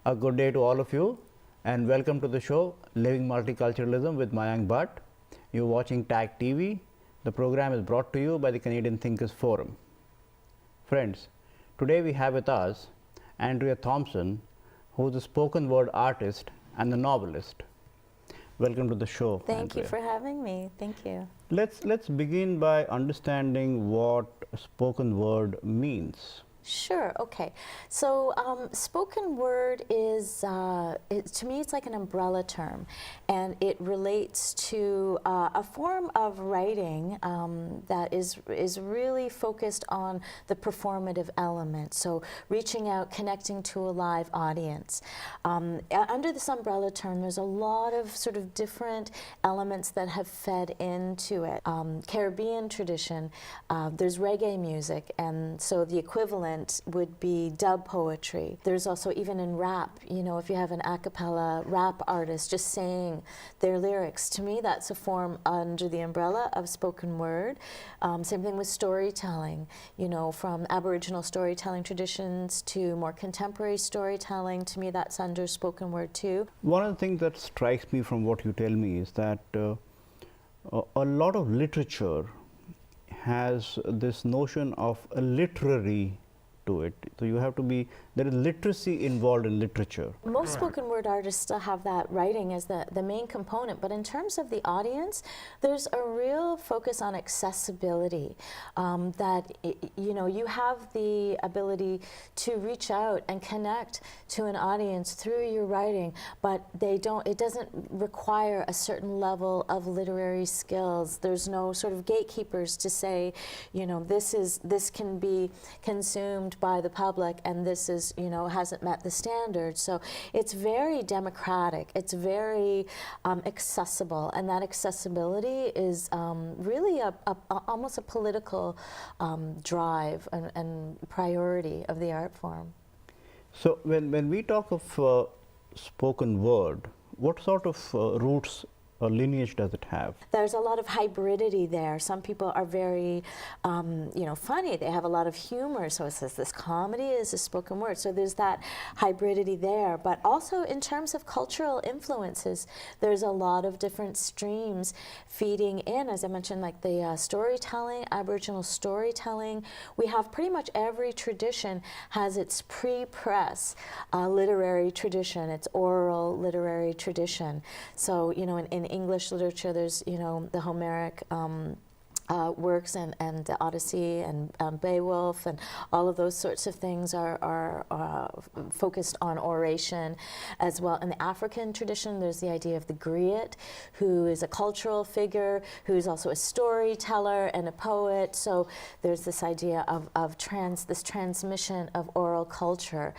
A good day to all of you, and welcome to the show Living Multiculturalism with Mayank Bhatt. You're watching TAG TV. The program is brought to you by the Canadian Thinkers Forum. Friends, today we have with us Andrea Thompson, who is a spoken word artist and a novelist. Welcome to the show. Thank you for having me. Thank you. Let's begin by understanding what spoken word means. Sure. Okay. So spoken word is, to me, it's like an umbrella term, and it relates to a form of writing that is really focused on the performative element. So reaching out, connecting to a live audience. Under this umbrella term, there's a lot of sort of different elements that have fed into it. Caribbean tradition, there's reggae music, and so the equivalent would be dub poetry. There's also, even in rap, you know, if you have an a cappella rap artist just saying their lyrics, to me that's a form under the umbrella of spoken word. Same thing with storytelling, you know, from Aboriginal storytelling traditions to more contemporary storytelling. To me that's under spoken word too. One of the things that strikes me from what you tell me is that a lot of literature has this notion of a literary to it. So you have to be, there is literacy involved in literature. Most spoken word artists still have that writing as the main component, but in terms of the audience, there's a real focus on accessibility, that you know, you have the ability to reach out and connect to an audience through your writing, but it doesn't require a certain level of literary skills. There's no sort of gatekeepers to say, you know, this can be consumed by the public, and this is, you know, hasn't met the standard. So it's very democratic, it's very accessible, and that accessibility is really almost a political drive and priority of the art form. So when we talk of spoken word, what sort of roots or lineage does it have? There's a lot of hybridity there. Some people are very, you know, funny. They have a lot of humor. So it says this comedy is a spoken word. So there's that hybridity there. But also in terms of cultural influences, there's a lot of different streams feeding in. As I mentioned, like the storytelling, Aboriginal storytelling. We have pretty much every tradition has its pre-press literary tradition, its oral literary tradition. So, you know, in English literature, there's, you know, the Homeric works and the Odyssey and Beowulf and all of those sorts of things are focused on oration as well. In the African tradition, there's the idea of the griot, who is a cultural figure, who is also a storyteller and a poet. So there's this idea of this transmission of oral culture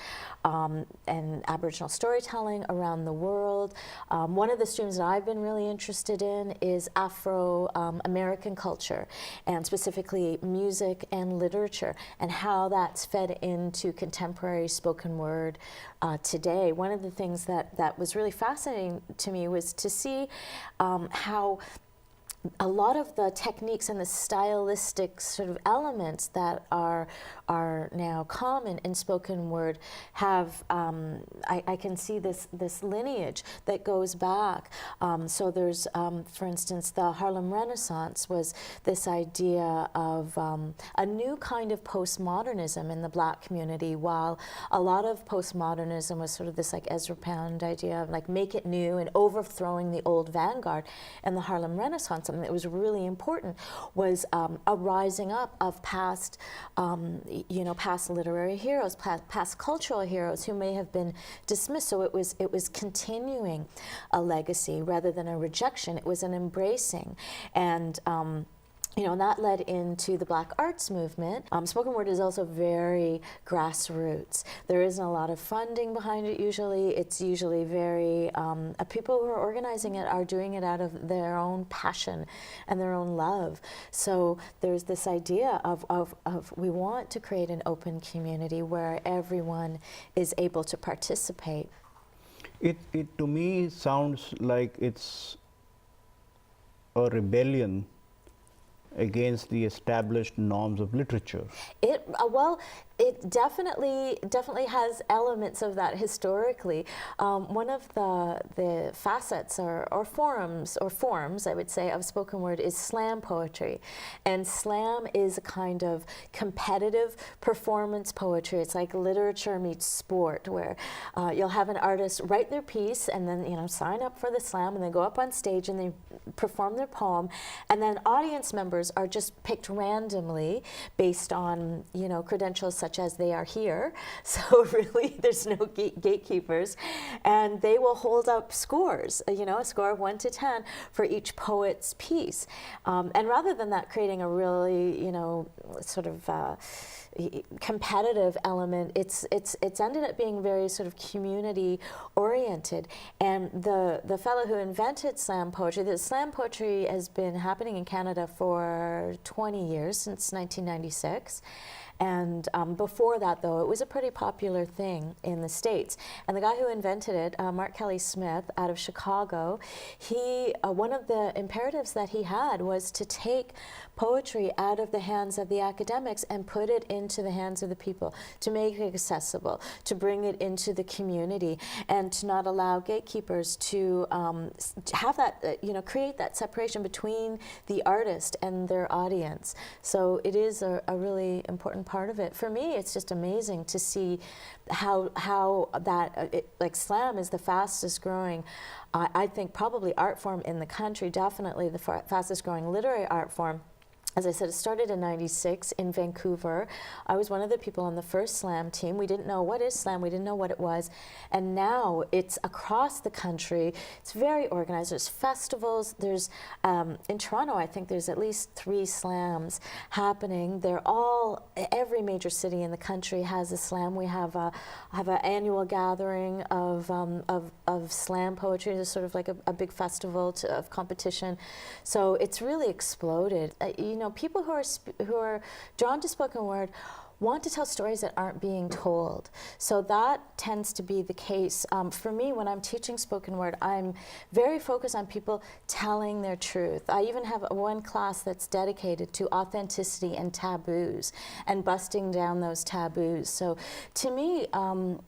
and Aboriginal storytelling around the world. One of the streams that I've been really interested in is Afro-American culture, and specifically music and literature, and how that's fed into contemporary spoken word today. One of the things that was really fascinating to me was to see how a lot of the techniques and the stylistic sort of elements that are now common in spoken word have, I can see this lineage that goes back. So there's, for instance, the Harlem Renaissance was this idea of a new kind of postmodernism in the Black community, while a lot of postmodernism was sort of this like Ezra Pound idea of like make it new and overthrowing the old vanguard. And the Harlem Renaissance, something that was really important, was a rising up of past, you know, past literary heroes, past cultural heroes who may have been dismissed. So it was continuing a legacy rather than a rejection. It was an embracing, and you know, and that led into the Black arts movement. Spoken word is also very grassroots. There isn't a lot of funding behind it usually. It's usually very, people who are organizing it are doing it out of their own passion and their own love. So there's this idea of we want to create an open community where everyone is able to participate. It to me sounds like it's a rebellion against the established norms of literature? Well, it definitely has elements of that historically. One of the facets or forms, I would say, of spoken word is slam poetry. And slam is a kind of competitive performance poetry. It's like literature meets sport, where you'll have an artist write their piece and then, you know, sign up for the slam and then go up on stage and they perform their poem. And then audience members are just picked randomly based on, you know, credentials such as they are here. So really there's no gatekeepers, and they will hold up scores, you know, a score of 1 to 10 for each poet's piece. And rather than that creating a really, you know, sort of competitive element, it's ended up being very sort of community oriented. And the fellow who invented slam poetry, the slam poetry has been happening in Canada for 20 years, since 1996. And before that, though, it was a pretty popular thing in the States. And the guy who invented it, Mark Kelly Smith, out of Chicago, he one of the imperatives that he had was to take poetry out of the hands of the academics and put it into the hands of the people, to make it accessible, to bring it into the community, and to not allow gatekeepers to have that, you know, create that separation between the artist and their audience. So it is a really important part of it. For me, it's just amazing to see how that, like slam is the fastest growing, I think probably art form in the country, definitely the fastest growing literary art form. As I said, it started in '96 in Vancouver. I was one of the people on the first slam team. We didn't know what is slam, we didn't know what it was. And now it's across the country. It's very organized. There's festivals. There's, in Toronto, I think there's at least 3 slams happening. They're all, every major city in the country has a slam. We have an annual gathering of slam poetry. It's sort of like a big festival of competition. So it's really exploded. You know, people who are drawn to spoken word want to tell stories that aren't being told. So that tends to be the case. For me, when I'm teaching spoken word, I'm very focused on people telling their truth. I even have one class that's dedicated to authenticity and taboos and busting down those taboos. So to me,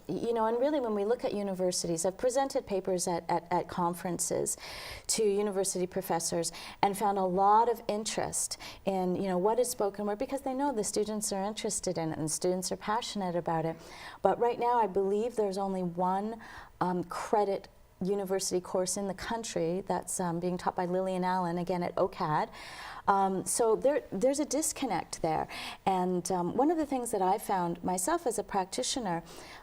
you know, and really when we look at universities, I've presented papers at conferences to university professors and found a lot of interest in, you know, what is spoken word, because they know the students are interested in it and students are passionate about it. But right now I believe there's only one credit university course in the country that's being taught by Lillian Allen, again at OCAD. So there's a disconnect there. And one of the things that I found myself as a practitioner,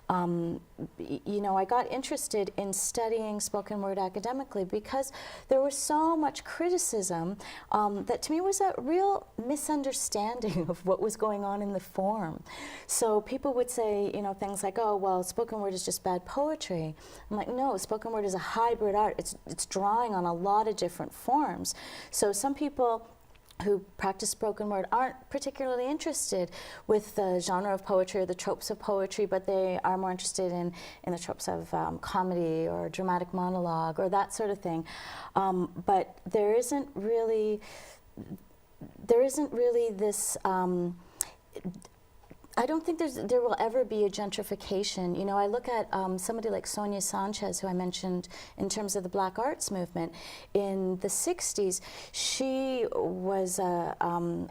you know, I got interested in studying spoken word academically because there was so much criticism that to me was a real misunderstanding of what was going on in the form. So people would say, you know, things like, oh, well, spoken word is just bad poetry. I'm like, no, spoken word is a hybrid art. It's drawing on a lot of different forms. So some people who practice spoken word aren't particularly interested with the genre of poetry or the tropes of poetry, but they are more interested in the tropes of comedy or dramatic monologue or that sort of thing. But there isn't really this, I don't think there will ever be a gentrification. You know, I look at somebody like Sonia Sanchez, who I mentioned in terms of the Black Arts movement. In the 60s, she was a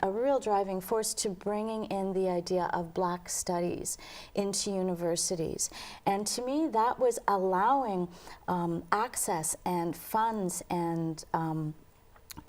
real driving force to bringing in the idea of Black studies into universities. And to me, that was allowing access and funds and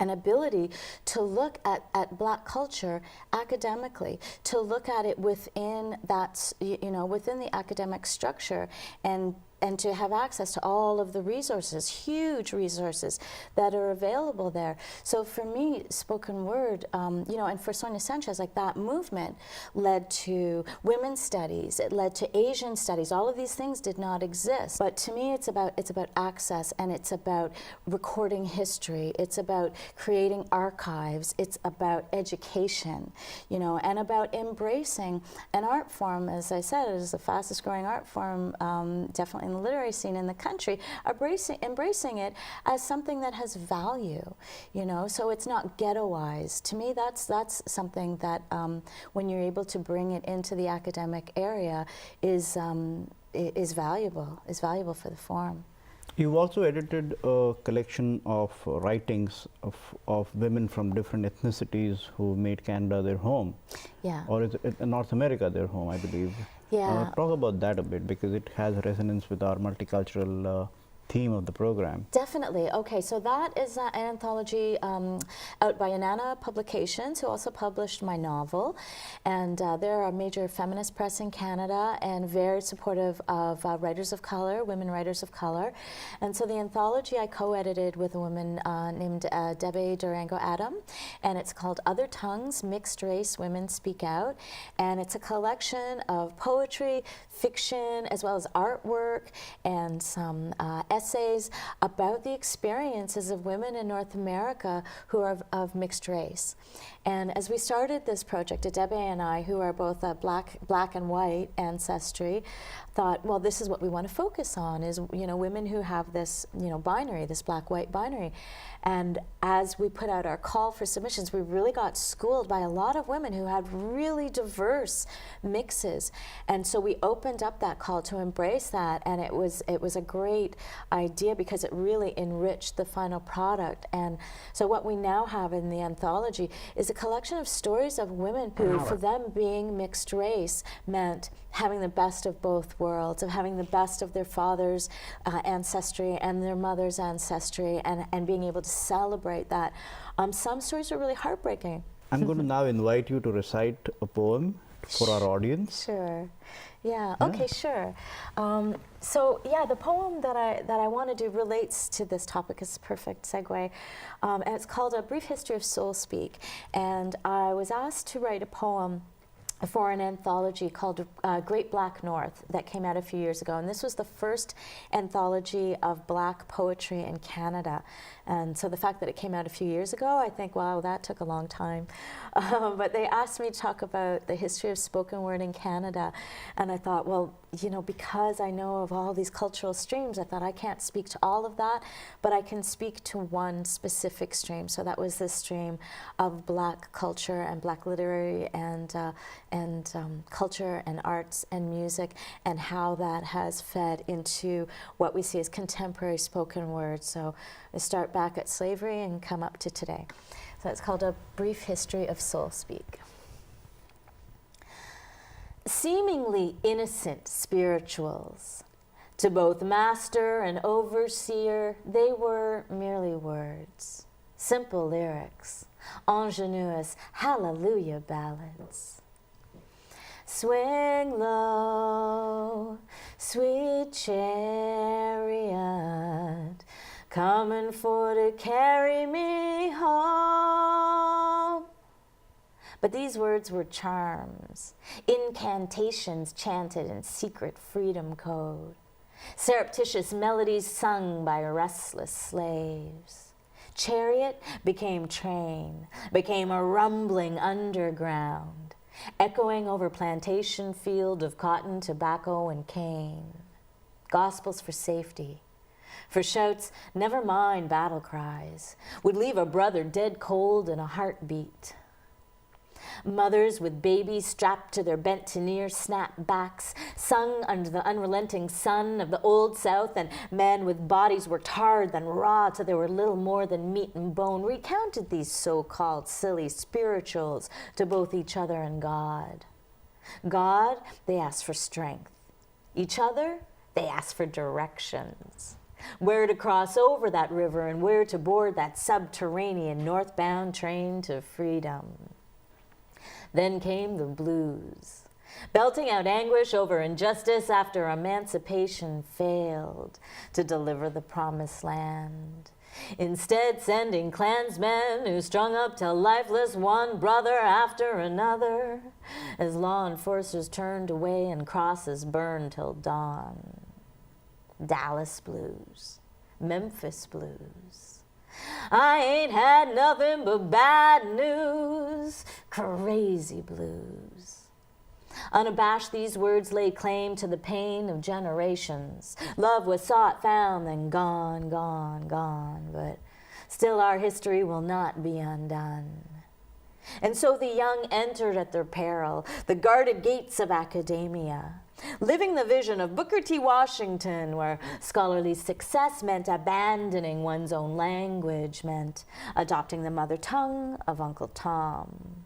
an ability to look at Black culture academically, to look at it within that, you know, within the academic structure, and to have access to all of the resources, huge resources that are available there. So for me, spoken word, you know, and for Sonia Sanchez, like that movement led to women's studies, it led to Asian studies. All of these things did not exist. But to me, it's about access, and it's about recording history. It's about creating archives. It's about education, you know, and about embracing an art form. As I said, it is the fastest growing art form, definitely in and the literary scene in the country are embracing it as something that has value, you know, so it's not ghettoized. To me, that's something that when you're able to bring it into the academic area is valuable for the forum. You've also edited a collection of writings of women from different ethnicities who made Canada their home. Yeah. Or is it North America their home, I believe. Yeah. Talk about that a bit, because it has resonance with our multicultural theme of the program. Definitely. Okay, so that is an anthology out by Inanna Publications, who also published my novel. And they're a major feminist press in Canada and very supportive of writers of color, women writers of color. And so the anthology I co-edited with a woman named Debbie Durango Adam, and it's called Other Tongues, Mixed Race Women Speak Out. And it's a collection of poetry, fiction, as well as artwork, and some essays about the experiences of women in North America who are of mixed race. And as we started this project, Debbie and I, who are both black and white ancestry, thought, well, this is what we want to focus on, is, you know, women who have this, you know, binary, this black-white binary. And as we put out our call for submissions, we really got schooled by a lot of women who had really diverse mixes. And so we opened up that call to embrace that, and it was a great idea because it really enriched the final product. And so what we now have in the anthology is a collection of stories of women who, for them, being mixed race meant having the best of both worlds, of having the best of their father's ancestry and their mother's ancestry, and being able to celebrate that. Some stories are really heartbreaking. I'm going to now invite you to recite a poem for our audience. Sure. Yeah. Okay. Sure. So yeah, the poem that I want to do relates to this topic. Is a perfect segue, and it's called A Brief History of Soul Speak. And I was asked to write a poem for an anthology called Great Black North that came out a few years ago. And this was the first anthology of black poetry in Canada. And so the fact that it came out a few years ago, I think, wow, that took a long time. But they asked me to talk about the history of spoken word in Canada. And I thought, well, you know, because I know of all these cultural streams, I thought I can't speak to all of that, but I can speak to one specific stream. So that was the stream of black culture and black literary and culture and arts and music, and how that has fed into what we see as contemporary spoken word. So I start back at slavery and come up to today. So it's called A Brief History of Soul Speak. Seemingly innocent spirituals, to both master and overseer, they were merely words, simple lyrics, ingenuous hallelujah ballads. Swing low, sweet chariot, coming for to carry me home. But these words were charms, incantations chanted in secret freedom code, surreptitious melodies sung by restless slaves. Chariot became train, became a rumbling underground, echoing over plantation field of cotton, tobacco, and cane. Gospels for safety, for shouts, never mind battle cries, would leave a brother dead cold in a heartbeat. Mothers with babies strapped to their bent-to-near snap-backs sung under the unrelenting sun of the Old South, and men with bodies worked hard and raw till they were little more than meat and bone, recounted these so-called silly spirituals to both each other and God. God, they asked for strength. Each other, they asked for directions. Where to cross over that river and where to board that subterranean northbound train to freedom. Then came the blues, belting out anguish over injustice after emancipation failed to deliver the promised land. Instead, sending Klansmen who strung up till lifeless one brother after another, as law enforcers turned away and crosses burned till dawn. Dallas blues, Memphis blues. I ain't had nothing but bad news, crazy blues. Unabashed, these words lay claim to the pain of generations. Love was sought, found, then gone, gone, gone. But still our history will not be undone. And so the young entered at their peril the guarded gates of academia, living the vision of Booker T. Washington, where scholarly success meant abandoning one's own language, meant adopting the mother tongue of Uncle Tom.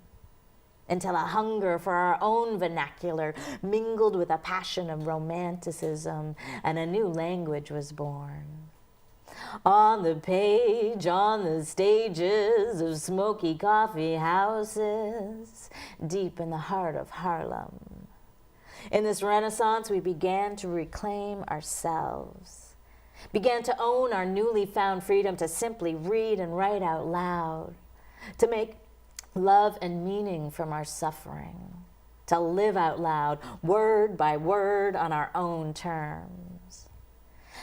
Until a hunger for our own vernacular mingled with a passion of romanticism, and a new language was born. On the page, on the stages of smoky coffee houses, deep in the heart of Harlem. In this renaissance, we began to reclaim ourselves, began to own our newly found freedom to simply read and write out loud, to make love and meaning from our suffering, to live out loud, word by word, on our own terms.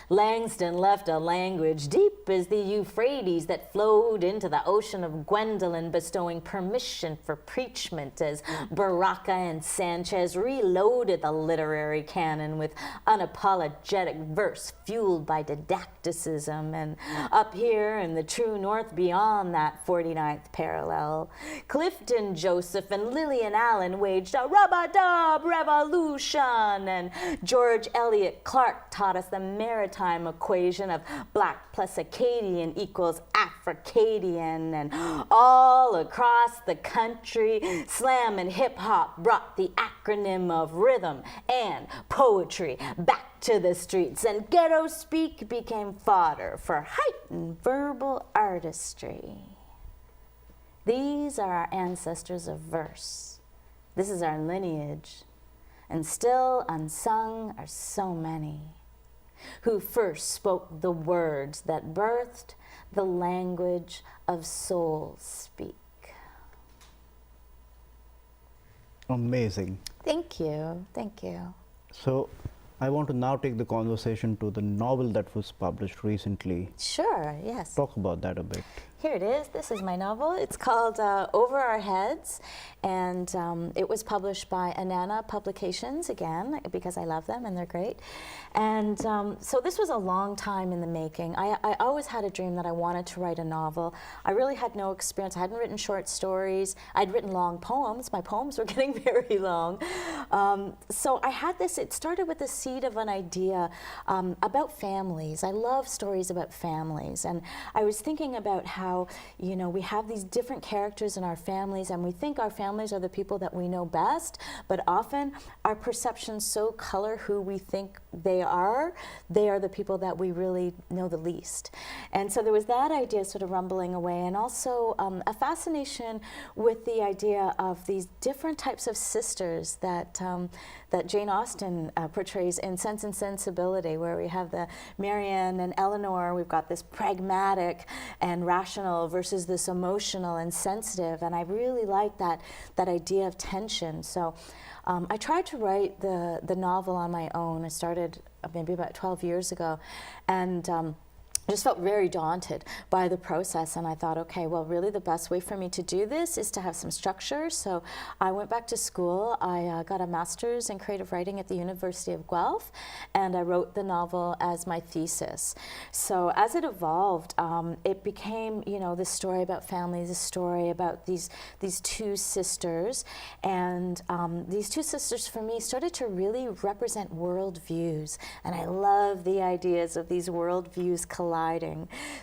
Langston left a language deep as the Euphrates that flowed into the ocean of Gwendolyn, bestowing permission for preachment as Baraka and Sanchez reloaded the literary canon with unapologetic verse fueled by didacticism. And up here in the true north beyond that 49th parallel, Clifton Joseph and Lillian Allen waged a rub-a-dub revolution, and George Eliot Clark taught us the maritime equation of Black plus Acadian equals Africadian. And all across the country, slam and hip-hop brought the acronym of rhythm and poetry back to the streets, and ghetto speak became fodder for heightened verbal artistry. These are our ancestors of verse. This is our lineage, and still unsung are so many who first spoke the words that birthed the language of soul speak. Amazing. Thank you, thank you. So I want to now take the conversation to the novel that was published recently. Sure, yes. Talk about that a bit. Here it is. This is my novel. It's called Over Our Heads, and it was published by Anana Publications, again, because I love them and they're great. And so this was a long time in the making. I always had a dream that I wanted to write a novel. I really had no experience. I hadn't written short stories. I'd written long poems. My poems were getting very long. So I had this, it started with the seed of an idea about families. I love stories about families. And I was thinking about how, you know, we have these different characters in our families, and we think our families are the people that we know best, but often our perceptions so color who we think they are the people that we really know the least. And so there was that idea sort of rumbling away, and also a fascination with the idea of these different types of sisters that that Jane Austen portrays in Sense and Sensibility, where we have the Marianne and Eleanor. We've got this pragmatic and rational versus this emotional and sensitive, and I really like that idea of tension. So I tried to write the novel on my own. I started maybe about 12 years ago, and I just felt very daunted by the process, and I thought, okay, well, really the best way for me to do this is to have some structure. So I went back to school. I got a master's in creative writing at the University of Guelph, and I wrote the novel as my thesis. So as it evolved, it became, you know, this story about families, this story about these two sisters, and these two sisters for me started to really represent worldviews, and I love the ideas of these worldviews colliding.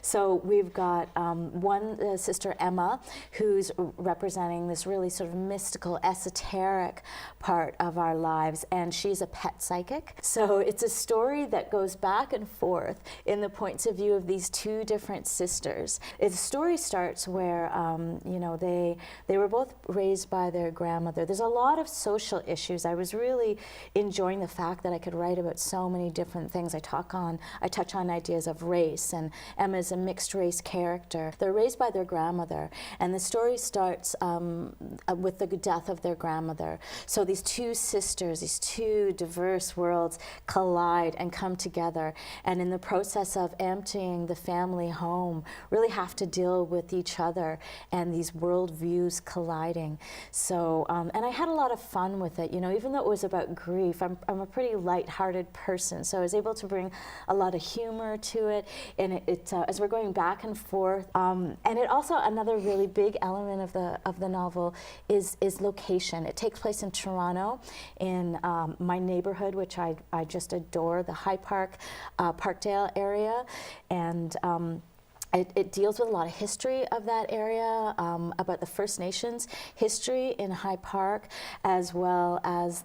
So we've got one sister, Emma, who's representing this really sort of mystical, esoteric part of our lives, and she's a pet psychic. So it's a story that goes back and forth in the points of view of these two different sisters. The story starts where you know, they were both raised by their grandmother. There's a lot of social issues. I was really enjoying the fact that I could write about so many different things. I touch on ideas of race, race, and Emma's a mixed race character. They're raised by their grandmother, and the story starts with the death of their grandmother. So these two sisters, these two diverse worlds collide and come together, and in the process of emptying the family home, really have to deal with each other and these worldviews colliding. So, and I had a lot of fun with it, you know, even though it was about grief. I'm a pretty light-hearted person, so I was able to bring a lot of humor to it, and as we're going back and forth. And it also, another really big element of the novel is location. It takes place in Toronto, in my neighborhood, which I just adore, the High Park, Parkdale area, and it deals with a lot of history of that area, about the First Nations history in High Park, as well as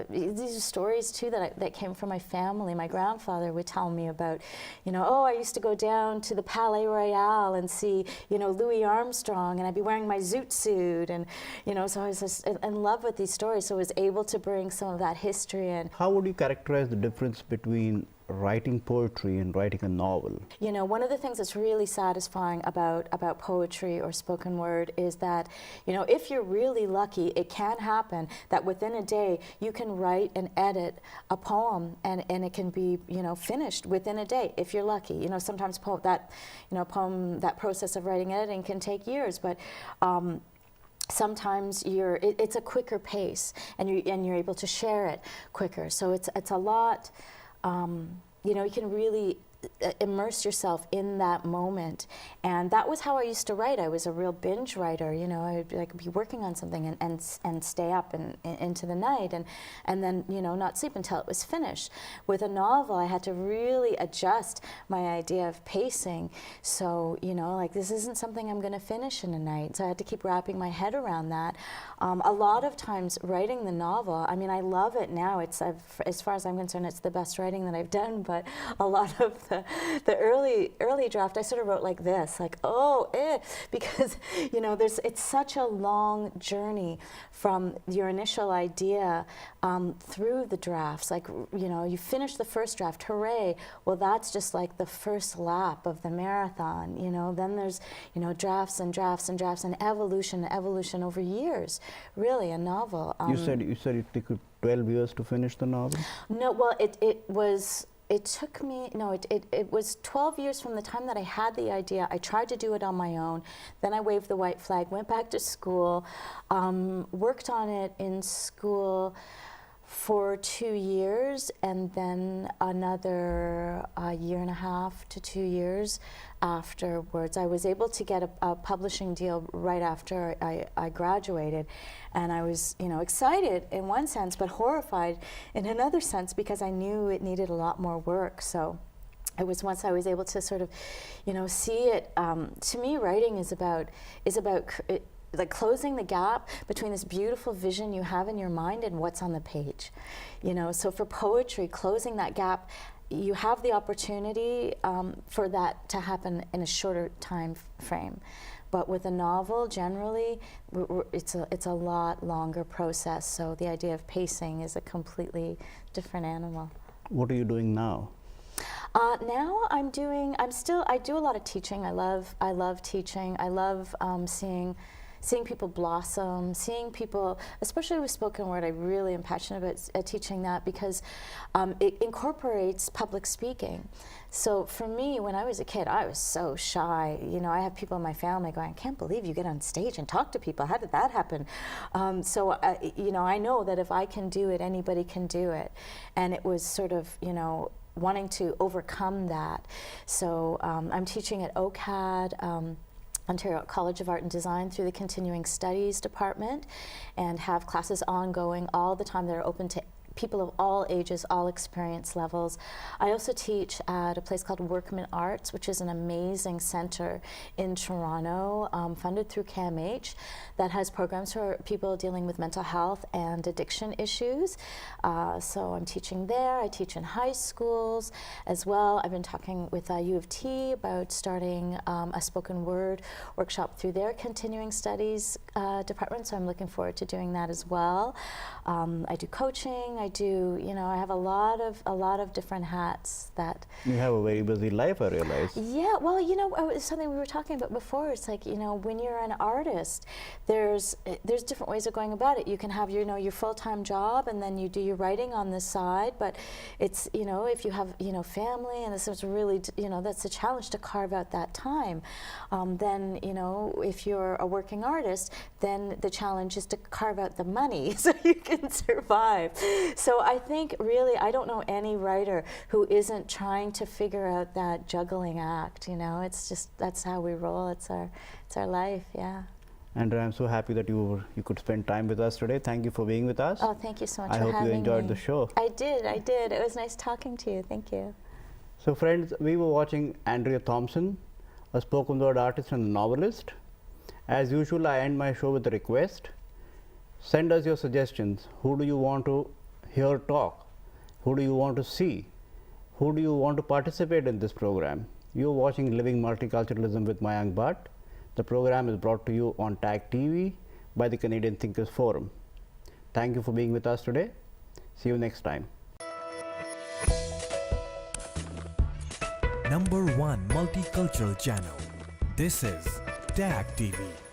these are stories too that came from my family. My grandfather would tell me about, you know, oh, I used to go down to the Palais Royal and see, you know, Louis Armstrong, and I'd be wearing my zoot suit, and, you know, so I was just in love with these stories, so I was able to bring some of that history in. How would you characterize the difference between writing poetry and writing a novel? You know, one of the things that's really satisfying about poetry or spoken word is that, you know, if you're really lucky, it can happen that within a day you can write and edit a poem, and it can be, you know, finished within a day if you're lucky. You know, sometimes that process of writing and editing can take years, but sometimes it's a quicker pace, and you're able to share it quicker. So it's a lot. You know, you can really immerse yourself in that moment, and that was how I used to write. I was a real binge writer. You know, I'd be working on something and stay up and into the night, and then, you know, not sleep until it was finished. With a novel, I had to really adjust my idea of pacing. So, you know, like, this isn't something I'm going to finish in a night, so I had to keep wrapping my head around that. A lot of times writing the novel, I mean, I love it now. As far as I'm concerned, it's the best writing that I've done, but a lot of the early draft, I sort of wrote like this, like, because, you know, it's such a long journey from your initial idea through the drafts. Like, you know, you finish the first draft, hooray, well, that's just like the first lap of the marathon, you know. Then there's, you know, drafts and drafts and drafts, and evolution over years. Really, a novel. You said it took 12 years to finish the novel? No, well, it took me, no, it was 12 years from the time that I had the idea. I tried to do it on my own. Then I waved the white flag, went back to school, worked on it in school for 2 years, and then another year and a half to 2 years afterwards. I was able to get a publishing deal right after I graduated, and I was, you know, excited in one sense, but horrified in another sense, because I knew it needed a lot more work. So it was once I was able to sort of, you know, see it. To me, writing is about like closing the gap between this beautiful vision you have in your mind and what's on the page. You know, so for poetry, closing that gap, you have the opportunity for that to happen in a shorter time frame. But with a novel, generally, it's a lot longer process. So the idea of pacing is a completely different animal. What are you doing now? Now I do a lot of teaching. I love teaching. I love seeing people blossom, seeing people, especially with spoken word. I really am passionate about teaching that, because it incorporates public speaking. So for me, when I was a kid, I was so shy. You know, I have people in my family going, I can't believe you get on stage and talk to people. How did that happen? You know, I know that if I can do it, anybody can do it. And it was sort of, you know, wanting to overcome that. So I'm teaching at OCAD, Ontario College of Art and Design, through the Continuing Studies Department, and have classes ongoing all the time that are open to people of all ages, all experience levels. I also teach at a place called Workman Arts, which is an amazing center in Toronto, funded through CAMH, that has programs for people dealing with mental health and addiction issues. So I'm teaching there. I teach in high schools as well. I've been talking with U of T about starting a spoken word workshop through their Continuing Studies department, so I'm looking forward to doing that as well. I do coaching. I do. You know, I have a lot of different hats that. You have a very busy life, I realize. Yeah, well, you know, it's something we were talking about before. It's like, you know, when you're an artist, there's different ways of going about it. You can have your, you know, your full-time job, and then you do your writing on the side. But it's, you know, if you have, you know, family, and this is really, you know, that's a challenge to carve out that time. Then, you know, if you're a working artist, then the challenge is to carve out the money so you can survive. So I think really, I don't know any writer who isn't trying to figure out that juggling act. You know, it's just, that's how we roll. It's our life. Yeah. Andrea, I'm so happy that you could spend time with us today. Thank you for being with us. Oh, thank you so much I for hope having me. you enjoyed the show. I did. It was nice talking to you. Thank you. So friends, we were watching Andrea Thompson, a spoken word artist and novelist. As usual, I end my show with a request. Send us your suggestions. Who do you want to hear talk? Who do you want to see? Who do you want to participate in this program? You're watching Living Multiculturalism with Mayank Bhatt. The program is brought to you on TAG TV by the Canadian Thinkers Forum. Thank you for being with us today. See you next time. #1 multicultural channel. This is TAG TV.